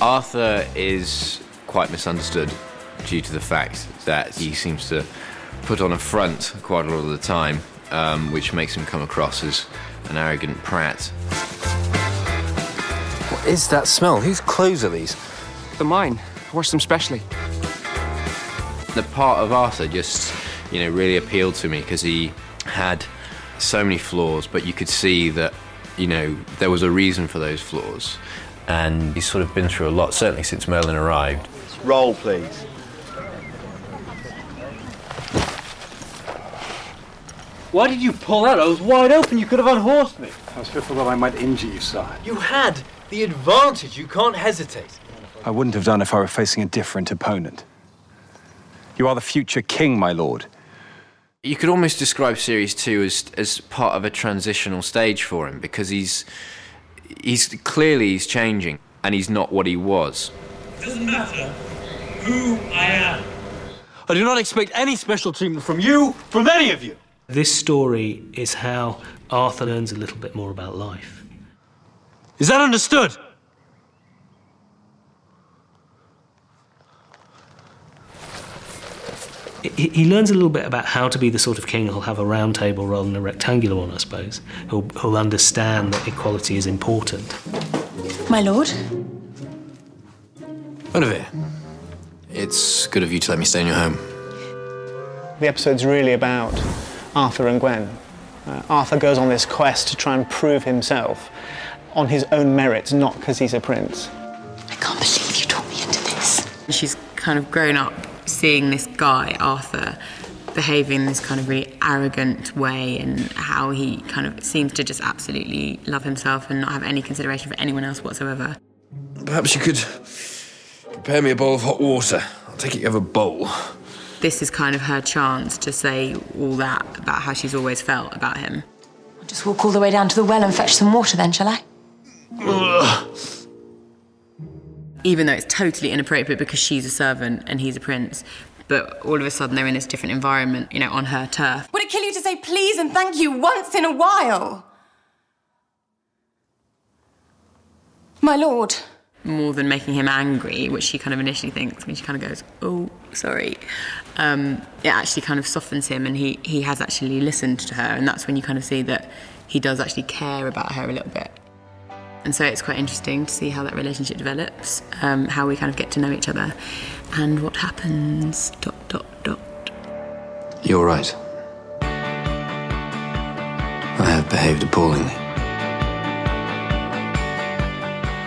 Arthur is quite misunderstood due to the fact that he seems to put on a front quite a lot of the time, which makes him come across as an arrogant prat. What is that smell? Whose clothes are these? They're mine. I washed them specially. The part of Arthur just, really appealed to me because he had so many flaws, but you could see that, there was a reason for those flaws. And he's sort of been through a lot, certainly since Merlin arrived. Roll, please. Why did you pull out? I was wide open. You could have unhorsed me. I was fearful that I might injure you, sire. You had the advantage. You can't hesitate. I wouldn't have done if I were facing a different opponent. You are the future king, my lord. You could almost describe Series 2 as part of a transitional stage for him, because he's clearly changing, and he's not what he was. It doesn't matter who I am. I do not expect any special treatment from you, from any of you. This story is how Arthur learns a little bit more about life. Is that understood? He learns a little bit about how to be the sort of king who'll have a round table rather than a rectangular one, I suppose. Who'll understand that equality is important. My lord? Guinevere, it's good of you to let me stay in your home. The episode's really about Arthur and Gwen. Arthur goes on this quest to try and prove himself on his own merits, not because he's a prince. I can't believe you talked me into this. She's kind of grown up seeing this guy, Arthur, behaving in this kind of really arrogant way, and how he kind of seems to just absolutely love himself and not have any consideration for anyone else whatsoever. Perhaps you could prepare me a bowl of hot water. I'll take it you have a bowl. This is kind of her chance to say all that about how she's always felt about him. I'll just walk all the way down to the well and fetch some water then, shall I? Even though it's totally inappropriate because she's a servant and he's a prince, but all of a sudden they're in this different environment, on her turf. Would it kill you to say please and thank you once in a while? My lord. More than making him angry, which she kind of initially thinks when she kind of goes, oh, sorry, it actually kind of softens him, and he has actually listened to her, and that's when you kind of see that he does actually care about her a little bit. And so it's quite interesting to see how that relationship develops, how we kind of get to know each other, and what happens, ... You're right. I have behaved appallingly.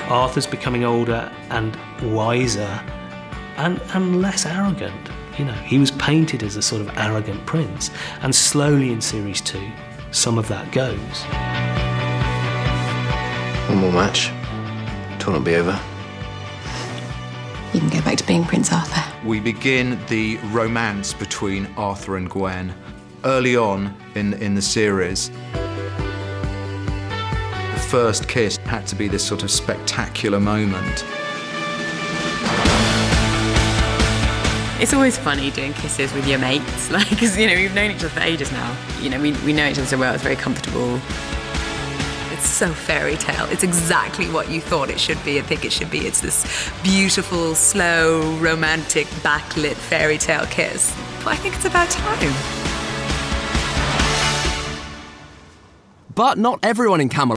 Arthur's becoming older and wiser and less arrogant. He was painted as a sort of arrogant prince, and slowly in Series 2, some of that goes. One more match. Tournament be over. You can go back to being Prince Arthur. We begin the romance between Arthur and Gwen early on in the series. The first kiss had to be this sort of spectacular moment. It's always funny doing kisses with your mates, because we've known each other for ages now. We know each other so well. It's very comfortable. It's so fairy tale. It's exactly what you thought it should be. I think it should be. It's this beautiful, slow, romantic, backlit fairy tale kiss. But I think it's about time. But not everyone in Camelot